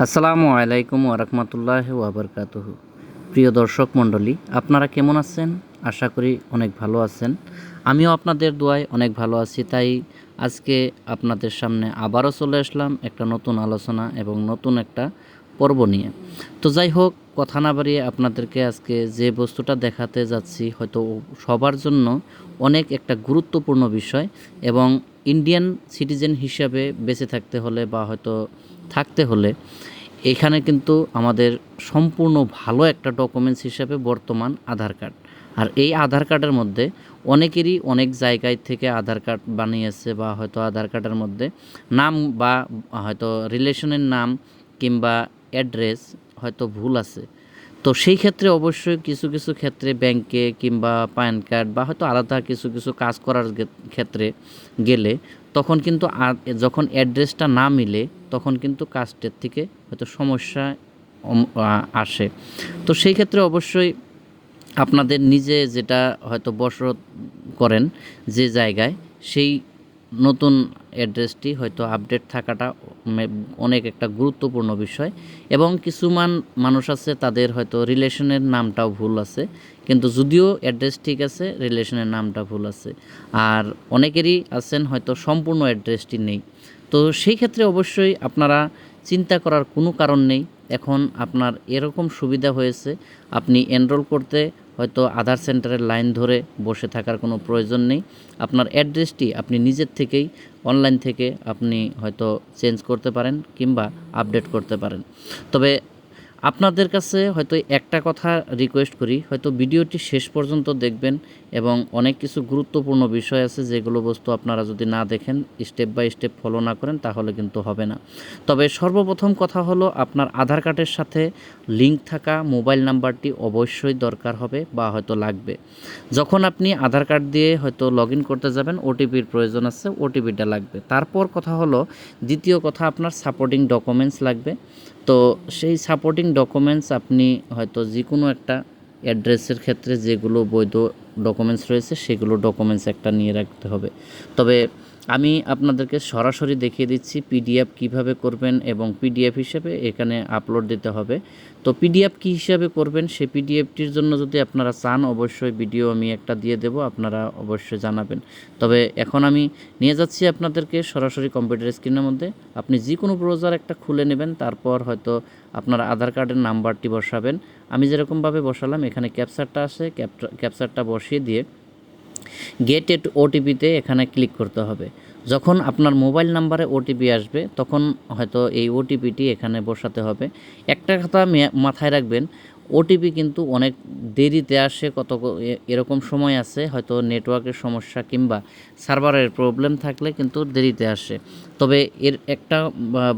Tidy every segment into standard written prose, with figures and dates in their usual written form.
আসসালামু আলাইকুম ওরহমতুল্লাহি ওয়াবারকাতুহু। প্রিয় দর্শক মণ্ডলী, আপনারা কেমন আছেন? আশা করি অনেক ভালো আছেন। আমিও আপনাদের দোয়ায় অনেক ভালো আছি। তাই আজকে আপনাদের সামনে আবারও চলে আসলাম একটা নতুন আলোচনা এবং নতুন একটা পর্ব নিয়ে। তো যাই হোক, কথা না বাড়িয়ে আপনাদেরকে আজকে যে বস্তুটা দেখাতে যাচ্ছি হয়তো সবার জন্য অনেক একটা গুরুত্বপূর্ণ বিষয়, এবং ইন্ডিয়ান সিটিজেন হিসাবে বেঁচে থাকতে হলে বা হয়তো থাকতে হলে এখানে কিন্তু আমাদের সম্পূর্ণ ভালো একটা ডকুমেন্টস হিসাবে বর্তমান আধার কার্ড। আর এই আধার কার্ডের মধ্যে অনেকেরই অনেক জায়গায় থেকে আধার কার্ড বানিয়েছে, বা হয়তো আধার কার্ডের মধ্যে নাম বা হয়তো রিলেশনের নাম কিংবা অ্যাড্রেস হয়তো ভুল আছে। তো সেই ক্ষেত্রে অবশ্যই কিছু কিছু ক্ষেত্রে ব্যাংকে কিংবা প্যান কার্ড বা হয়তো আলাদা কিছু কিছু কাজ করার ক্ষেত্রে গেলে তখন কিন্তু যখন অ্যাড্রেসটা না মিলে তখন কিন্তু কাজটার থেকে হয়তো সমস্যা আসে। তো সেই ক্ষেত্রে অবশ্যই আপনাদের নিজে যেটা হয়তো বসত করেন যে জায়গায়, সেই নতুন অ্যাড্রেসটি হয়তো আপডেট থাকাটা অনেক একটা গুরুত্বপূর্ণ বিষয়। এবং কিছুমান মানুষ আছে তাদের হয়তো রিলেশনের নামটাও ভুল আছে, কিন্তু যদিও অ্যাড্রেস ঠিক আছে রিলেশনের নামটা ভুল আছে। আর অনেকেরই আছেন হয়তো সম্পূর্ণ অ্যাড্রেসটি নেই। তো সেই ক্ষেত্রে অবশ্যই আপনারা চিন্তা করার কোনো কারণ নেই। এখন আপনার এরকম সুবিধা হয়েছে, আপনি এনরোল করতে হয়তো আধার সেন্টারের লাইন ধরে বসে থাকার কোনো প্রয়োজন নেই। আপনার অ্যাড্রেসটি আপনি নিজের থেকেই অনলাইন থেকে আপনি হয়তো চেঞ্জ করতে পারেন কিংবা আপডেট করতে পারেন। তবে আপনাদের কাছে হয়তো একটা কথা রিকোয়েস্ট করি, হয়তো ভিডিওটি শেষ পর্যন্ত দেখবেন, এবং অনেক কিছু গুরুত্বপূর্ণ বিষয় আছে যেগুলো বস্তু আপনারা যদি না দেখেন, স্টেপ বাই স্টেপ ফলো না করেন, তাহলে কিন্তু হবে না। তবে সর্বপ্রথম কথা হলো, আপনার আধার কার্ডের সাথে লিঙ্ক থাকা মোবাইল নাম্বারটি অবশ্যই দরকার হবে বা হয়তো লাগবে। যখন আপনি আধার কার্ড দিয়ে হয়তো লগ ইন করতে যাবেন, ওটিপির প্রয়োজন আছে, ওটিপিটা লাগবে। তারপর কথা হলো, দ্বিতীয় কথা, আপনার সাপোর্টিং ডকুমেন্টস লাগবে। তো সেই সাপোর্টিং ডকুমেন্টস আপনি হয়তো যে কোনো একটা অ্যাড্রেসের ক্ষেত্রে যেগুলো বৈধ ডকুমেন্টস রয়েছে সেগুলো ডকুমেন্টস একটা নিয়ে রাখতে হবে। তবে আমি আপনাদেরকে সরাসরি দেখিয়ে দিচ্ছি পিডিএফ কিভাবে করবেন, এবং পিডিএফ হিসেবে এখানে আপলোড দিতে হবে। তো পিডিএফ কী হিসাবে করবেন, সেই পিডিএফটির জন্য যদি আপনারা চান অবশ্যই ভিডিও আমি একটা দিয়ে দেব, আপনারা অবশ্যই জানাবেন। তবে এখন আমি নিয়ে যাচ্ছি আপনাদেরকে সরাসরি কম্পিউটার স্ক্রিনের মধ্যে। আপনি যে কোনো ব্রাউজার একটা খুলে নেবেন, তারপর হয়তো আপনার আধার কার্ডের নাম্বারটি বসাবেন। আমি যেরকমভাবে বসালাম, এখানে ক্যাপচারটা আসে, ক্যাপচারটা বসিয়ে দিয়ে গেট এট ওটিপিতে এখানে ক্লিক করতে হবে। যখন আপনার মোবাইল নাম্বারে ওটিপি আসবে তখন হয়তো এই ওটিপিটি এখানে বসাতে হবে। একটা কথা মাথায় রাখবেন, ওটিপি কিন্তু অনেক দেরিতে আসে, এরকম সময় আছে হয়তো নেটওয়ার্কের সমস্যা কিংবা সার্ভারের প্রবলেম থাকলে কিন্তু দেরিতে আসে। তবে এর একটা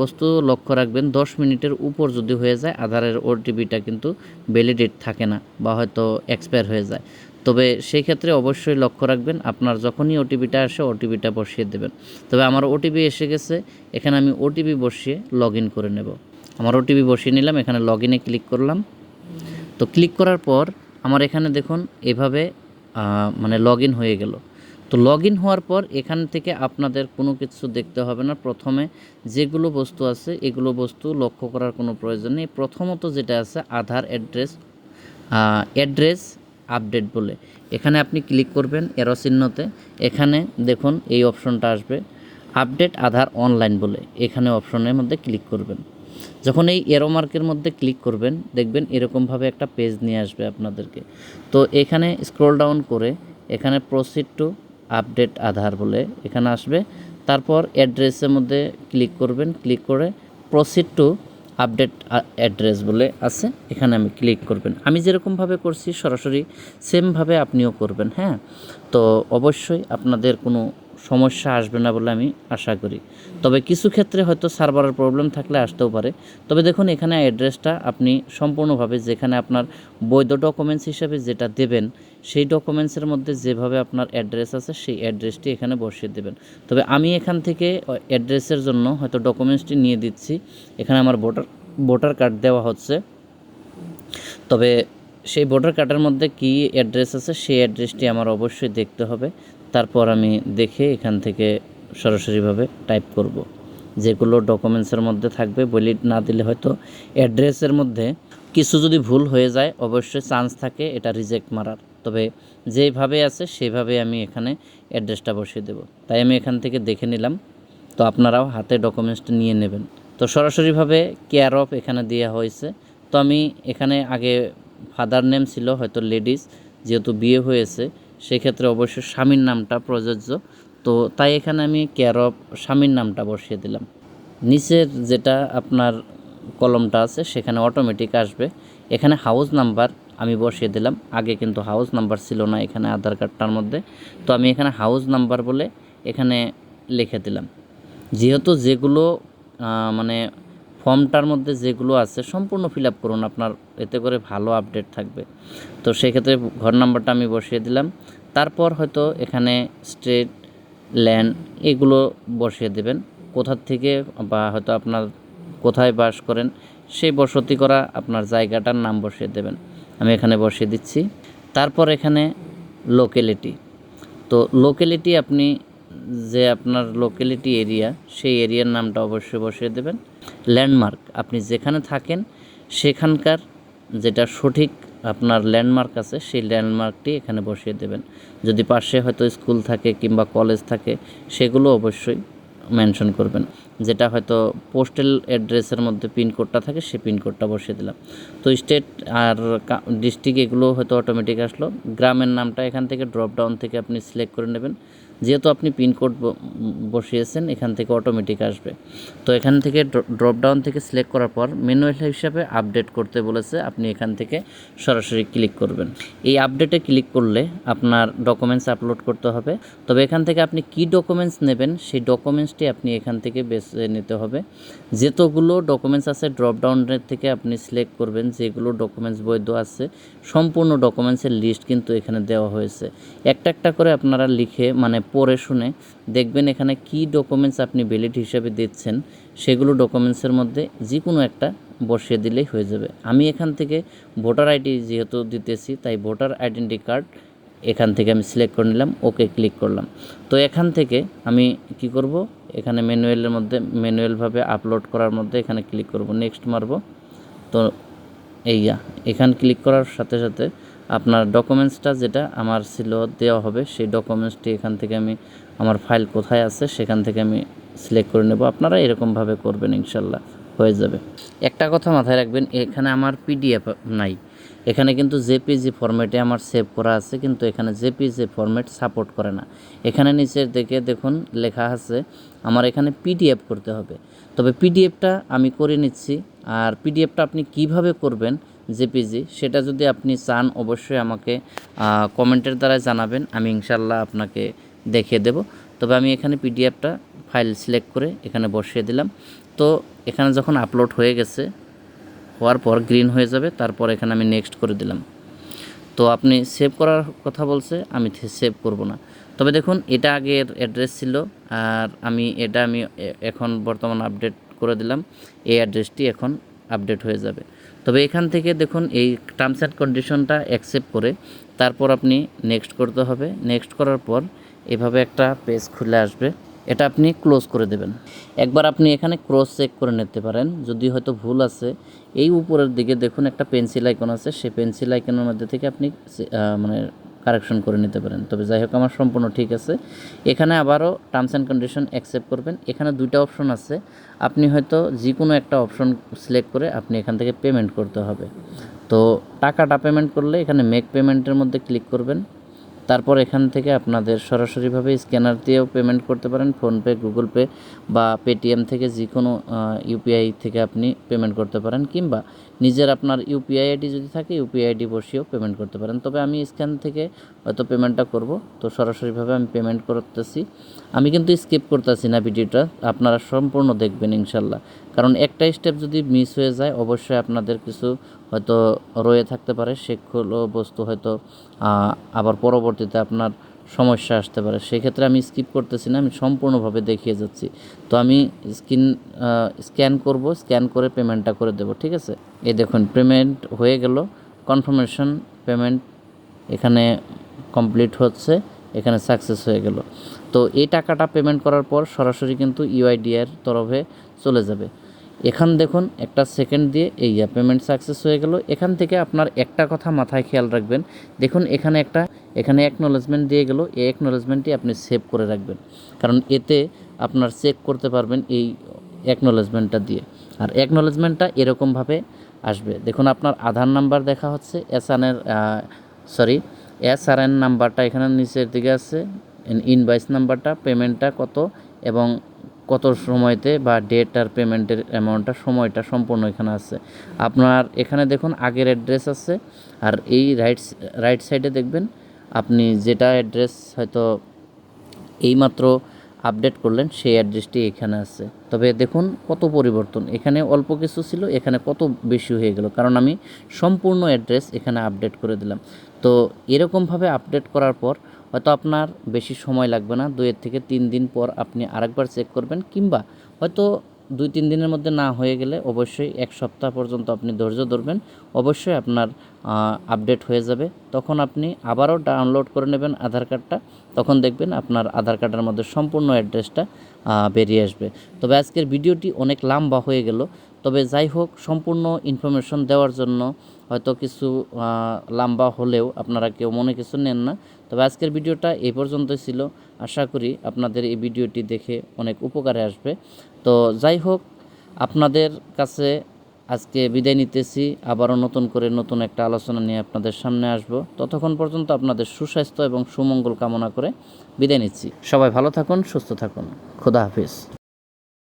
বস্তু লক্ষ্য রাখবেন, 10 মিনিটের উপর যদি হয়ে যায় আধারের ওটিপিটা কিন্তু ভ্যালিডেট থাকে না বা হয়তো এক্সপায়ার হয়ে যায়। তবে সেই ক্ষেত্রে অবশ্যই লক্ষ্য রাখবেন, আপনার যখনই ওটিপিটা আসে ওটিপিটা বসিয়ে দেবেন। তবে আমার ওটিপি এসে গেছে, এখানে আমি ওটিপি বসিয়ে লগ ইন করে নেব। আমার ওটিপি বসিয়ে নিলাম, এখানে লগ ইনে ক্লিক করলাম। তো ক্লিক করার পর আমার এখানে দেখুন এভাবে মানে লগ ইন হয়ে গেল। তো লগ ইন হওয়ার পর এখান থেকে আপনাদের কোনো কিছু দেখতে হবে না। প্রথমে যেগুলো বস্তু আছে এগুলো বস্তু লক্ষ্য করার কোনো প্রয়োজন নেই। প্রথমত যেটা আছে আধার অ্যাড্রেস আপডেট বলে, এখানে আপনি ক্লিক করবেন এরো চিহ্নতে। এখানে দেখুন এই অপশনটা আসবে আপডেট আধার অনলাইন বলে, এখানে অপশনের মধ্যে ক্লিক করবেন। যখন এই এরো মার্কের মধ্যে ক্লিক করবেন দেখবেন এরকমভাবে একটা পেজ নিয়ে আসবে আপনাদেরকে। তো এখানে স্ক্রল ডাউন করে এখানে প্রসিড টু আপডেট আধার বলে এখানে আসবে। তারপর অ্যাড্রেসের মধ্যে ক্লিক করবেন, ক্লিক করে প্রসিড টু আপডেট অ্যাড্রেস বলে আছে, এখানে আমি ক্লিক করবেন। আমি যেরকমভাবে করছি সরাসরি সেমভাবে আপনিও করবেন। হ্যাঁ, তো অবশ্যই আপনাদের কোনো সমস্যা আসবে না বলে আমি আশা করি। তবে কিছু ক্ষেত্রে হয়তো সার্ভারের প্রবলেম থাকলে আসতেও পারে। তবে দেখুন এখানে অ্যাড্রেসটা আপনি সম্পূর্ণভাবে যেখানে আপনার বৈধ ডকুমেন্টস হিসাবে যেটা দেবেন সেই ডকুমেন্টসের মধ্যে যেভাবে আপনার অ্যাড্রেস আছে সেই অ্যাড্রেসটি এখানে বসিয়ে দেবেন। তবে আমি এখান থেকে অ্যাড্রেসের জন্য হয়তো ডকুমেন্টসটি নিয়ে দিচ্ছি। এখানে আমার ভোটার কার্ড দেওয়া হচ্ছে। তবে সেই ভোটার কার্ডের মধ্যে কী অ্যাড্রেস আছে সেই অ্যাড্রেসটি আমার অবশ্যই দেখতে হবে। তারপর আমি দেখে এখান থেকে সরাসরিভাবে টাইপ করব। যেগুলো ডকুমেন্টসের মধ্যে থাকবে বলে না দিলে হয়তো অ্যাড্রেসের মধ্যে কিছু যদি ভুল হয়ে যায় অবশ্যই চান্স থাকে এটা রিজেক্ট মারার। তবে যেইভাবে আছে সেইভাবে আমি এখানে অ্যাড্রেসটা বসিয়ে দেব। তাই আমি এখান থেকে দেখে নিলাম। তো আপনারাও হাতে ডকুমেন্টসটা নিয়ে নেবেন। তো সরাসরিভাবে কেয়ার অফ এখানে দেওয়া হয়েছে। তো আমি এখানে আগে ফাদার নেম ছিল হয়তো লেডিস, যেহেতু বিয়ে হয়েছে সেক্ষেত্রে অবশ্যই স্বামীর নামটা প্রযোজ্য। তো তাই এখানে আমি কেয়ার অফ স্বামীর নামটা বসিয়ে দিলাম। নিচের যেটা আপনার কলমটা আছে সেখানে অটোমেটিক আসবে। এখানে হাউস নাম্বার আমি বসিয়ে দিলাম। আগে কিন্তু হাউস নাম্বার ছিল না এখানে আধার কার্ডটার মধ্যে। তো আমি এখানে হাউস নাম্বার বলে এখানে লিখে দিলাম। যেহেতু যেগুলো মানে ফর্মটার মধ্যে যেগুলো আছে সম্পূর্ণ ফিল আপ করুন, আপনার এতে করে ভালো আপডেট থাকবে। তো সেক্ষেত্রে ঘর নাম্বারটা আমি বসিয়ে দিলাম। তারপর হয়তো এখানে স্ট্রিট, ল্যান্ড এগুলো বসিয়ে দেবেন। কোথা থেকে বা হয়তো আপনার কোথায় বাস করেন সেই বসতি করা আপনার জায়গাটার নাম বসিয়ে দেবেন। আমি এখানে বসিয়ে দিচ্ছি। তারপর এখানে লোকেলিটি। তো লোকেলিটি আপনি যে আপনার লোকেলিটি এরিয়া সেই এরিয়ার নামটা অবশ্যই বসিয়ে দেবেন। ল্যান্ডমার্ক আপনি যেখানে থাকেন সেখানকার যেটা সঠিক আপনার ল্যান্ডমার্ক আছে সেই ল্যান্ডমার্কটি এখানে বসিয়ে দেবেন। যদি পাশে হয়তো স্কুল থাকে কিংবা কলেজ থাকে সেগুলো অবশ্যই মেনশন করবেন। যেটা হয়তো পোস্টাল অ্যাড্রেসের মধ্যে পিনকোডটা থাকে সেই পিনকোডটা বসিয়ে দিলাম। তো স্টেট আর ডিস্ট্রিক্ট এগুলো হয়তো অটোমেটিক আসলো। গ্রামের নামটা এখান থেকে ড্রপ ডাউন থেকে আপনি সিলেক্ট করে নেবেন। যেহেতু আপনি পিনকোড বসিয়েছেন এখান থেকে অটোমেটিক আসবে। তো এখান থেকে ড্রপ ডাউন থেকে সিলেক্ট করার পর ম্যানুয়াল হিসাবে আপডেট করতে বলেছে, আপনি এখান থেকে সরাসরি ক্লিক করবেন। এই আপডেটে ক্লিক করলে আপনার ডকুমেন্টস আপলোড করতে হবে। তবে এখান থেকে আপনি কি ডকুমেন্টস নেবেন সেই ডকুমেন্টসটি আপনি এখান থেকে বেছে নিতে হবে। যেতগুলো ডকুমেন্টস আছে ড্রপ ডাউনের থেকে আপনি সিলেক্ট করবেন যেগুলো ডকুমেন্টস বৈধ আছে। সম্পূর্ণ ডকুমেন্টসের লিস্ট কিন্তু এখানে দেওয়া হয়েছে। একটা একটা করে আপনারা লিখে মানে পড়ে শুনে দেখবেন এখানে কি ডকুমেন্টস আপনি ভ্যালিড হিসাবে দিচ্ছেন সেগুলো ডকুমেন্টসের মধ্যে যে কোনো একটা বসিয়ে দিলেই হয়ে যাবে। আমি এখান থেকে ভোটার আইডি যেহেতু দিতেছি তাই ভোটার আইডেন্টি কার্ড এখান থেকে আমি সিলেক্ট করে নিলাম, ওকে ক্লিক করলাম। তো এখান থেকে আমি কি করব, এখানে ম্যানুয়ালের মধ্যে ম্যানুয়ালভাবে আপলোড করার মধ্যে এখানে ক্লিক করব, নেক্সট মারব। তো এখানে ক্লিক করার সাথে সাথে আপনার ডকুমেন্টসটা যেটা আমার ছিল দেওয়া হবে সেই ডকুমেন্টসটি এখান থেকে আমি আমার ফাইল কোথায় আছে সেখান থেকে আমি সিলেক্ট করে নেব। আপনারা এরকমভাবে করবেন, ইনশাল্লাহ হয়ে যাবে। একটা কথা মাথায় রাখবেন, এখানে আমার পিডিএফ নাই, এখানে কিন্তু জেপিজি ফরম্যাটে আমার সেভ করা আছে, কিন্তু এখানে জেপিজি ফরম্যাট সাপোর্ট করে না। এখানে নিচের দিকে দেখুন লেখা আছে আমার এখানে পিডিএফ করতে হবে। তবে পিডিএফটা আমি করে নিচ্ছি। আর পিডিএফটা আপনি কিভাবে করবেন জেপিজি সেটা যদি আপনি চান অবশ্যই আমাকে কমেন্টের দ্বারা জানাবেন, আমি ইনশাল্লাহ আপনাকে দেখিয়ে দেব। তবে আমি এখানে পিডিএফটা ফাইল সিলেক্ট করে এখানে বসিয়ে দিলাম। তো এখানে যখন আপলোড হয়ে গেছে, হওয়ার পর গ্রিন হয়ে যাবে, তারপর এখানে আমি নেক্সট করে দিলাম। তো আপনি সেভ করার কথা বলছে, আমি সেভ করব না। তবে দেখুন এটা আগের অ্যাড্রেস ছিল আর আমি এখন বর্তমান আপডেট করে দিলাম, এই অ্যাড্রেসটি এখন আপডেট হয়ে যাবে। তবে এখান থেকে দেখুন এই টার্মস অ্যান্ড কন্ডিশনটা অ্যাকসেপ্ট করে তারপর আপনি নেক্সট করতে হবে। নেক্সট করার পর এভাবে একটা পেজ খুলে আসবে, এটা আপনি ক্লোজ করে দেবেন। একবার আপনি এখানে ক্রস চেক করে নিতে পারেন যদি হয়তো ভুল আছে। এই উপরের দিকে দেখুন একটা পেন্সিল আইকন আছে, সেই পেন্সিল আইকনের মধ্যে থেকে আপনি মানে কারেকশন করে নিতে পারেন। তবে যাই হোক আমার সম্পূর্ণ ঠিক আছে। এখানে আবারও টার্মস অ্যান্ড কন্ডিশন অ্যাকসেপ্ট করবেন। এখানে দুইটা অপশন আছে, আপনি হয়তো যে কোনো একটা অপশন সিলেক্ট করে আপনি এখান থেকে পেমেন্ট করতে হবে। তো টাকাটা পেমেন্ট করলে এখানে মেক পেমেন্টের মধ্যে ক্লিক করবেন। তারপর এখান থেকে আপনাদের সরাসরিভাবে স্ক্যানার দিয়েও পেমেন্ট করতে পারেন, ফোনপে, গুগল পে বা পেটিএম থেকে যে কোনো ইউপিআই থেকে আপনি পেমেন্ট করতে পারেন, কিংবা নিজের আপনার ইউপিআই আইডি যদি থাকে ইউপিআই আইডি বসিয়েও পেমেন্ট করতে পারেন। তবে আমি স্ক্যান থেকে হয়তো পেমেন্টটা করব, তো সরাসরিভাবে আমি পেমেন্ট করতেছি। আমি কিন্তু স্কিপ করতেছি না ভিডিওটা, আপনারা সম্পূর্ণ দেখবেন ইনশাল্লাহ। কারণ একটা স্টেপ যদি মিস হয়ে যায় অবশ্যই আপনাদের কিছু হয়তো রয়ে থাকতে পারে, সেগুলো বস্তু হয়তো আবার পরবর্তীতে আপনার সমস্যা আসতে পারে। সেক্ষেত্রে আমি স্কিপ করতেছি না, আমি সম্পূর্ণভাবে দেখিয়ে যাচ্ছি। তো আমি স্ক্যান করব, স্ক্যান করে পেমেন্টটা করে দেব, ঠিক আছে। এই দেখুন পেমেন্ট হয়ে গেল, কনফার্মেশন পেমেন্ট এখানে কমপ্লিট হচ্ছে, এখানে সাকসেস হয়ে গেল। তো এই টাকাটা পেমেন্ট করার পর সরাসরি কিন্তু ইউআইডিআইয়ের তরফে চলে যাবে। এখান দেখুন একটা সেকেন্ড দিয়ে এই পেমেন্ট সাকসেস হয়ে গেল। এখান থেকে আপনার একটা কথা মাথায় খেয়াল রাখবেন, দেখুন এখানে অ্যাকনোলেজমেন্ট দিয়ে গেল, এই অ্যাকনোলেজমেন্টটি আপনি সেভ করে রাখবেন, কারণ এতে আপনার চেক করতে পারবেন এই অ্যাকনোলেজমেন্টটা দিয়ে। আর অ্যাকনোলেজমেন্টটা এরকমভাবে আসবে, দেখুন আপনার আধার নাম্বার দেখা হচ্ছে, এসআরএন নাম্বারটা এখানে নিচের দিকে আছে, ইনভয়েস নাম্বারটা, পেমেন্টটা কত এবং কত সময়তে বা ডেট আর পেমেন্টের অ্যামাউন্টটা, সময়টা সম্পূর্ণ এখানে আছে। আপনার এখানে দেখুন আগের অ্যাড্রেস আছে, আর এই রাইট সাইডে দেখবেন আপনি যেটা অ্যাড্রেস হয়তো এইমাত্র আপডেট করলেন সেই অ্যাড্রেসটি এখানে আছে। তবে দেখুন কত পরিবর্তন, এখানে অল্প কিছু ছিল, এখানে কত বেশি হয়ে গেল, কারণ আমি সম্পূর্ণ অ্যাড্রেস এখানে আপডেট করে দিলাম। তো এরকমভাবে আপডেট করার পর হয়তো আপনার বেশি সময় লাগবে না, 2 থেকে 3 দিন পর আপনি আরেকবার চেক করবেন, কিংবা হয়তো 2-3 দিনের মধ্যে না হয়ে গেলে অবশ্যই 1 সপ্তাহ পর্যন্ত আপনি ধৈর্য ধরবেন, অবশ্যই আপনার আপডেট হয়ে যাবে। তখন আপনি আবারও ডাউনলোড করে নেবেন আধার কার্ডটা, তখন দেখবেন আপনার আধার কার্ডের মধ্যে সম্পূর্ণ অ্যাড্রেসটা বেরিয়ে আসবে। তবে আজকের ভিডিওটি অনেক লম্বা হয়ে গেল, তবে যাই হোক সম্পূর্ণ ইনফরমেশন দেওয়ার জন্য হয়তো কিছু লম্বা হলেও আপনারা কেউ মনে কিছু নেন না। তবে আজকের ভিডিওটা এই পর্যন্তই ছিল, আশা করি আপনাদের এই ভিডিওটি দেখে অনেক উপকারে আসবে। তো যাই হোক, আপনাদের কাছে আজকে বিদায় নিতেছি, আবারও নতুন করে নতুন একটা আলোচনা নিয়ে আপনাদের সামনে আসব। ততক্ষণ পর্যন্ত আপনাদের সুস্বাস্থ্য এবং সুমঙ্গল কামনা করে বিদায় নিচ্ছি। সবাই ভালো থাকুন, সুস্থ থাকুন, খোদা হাফিজ।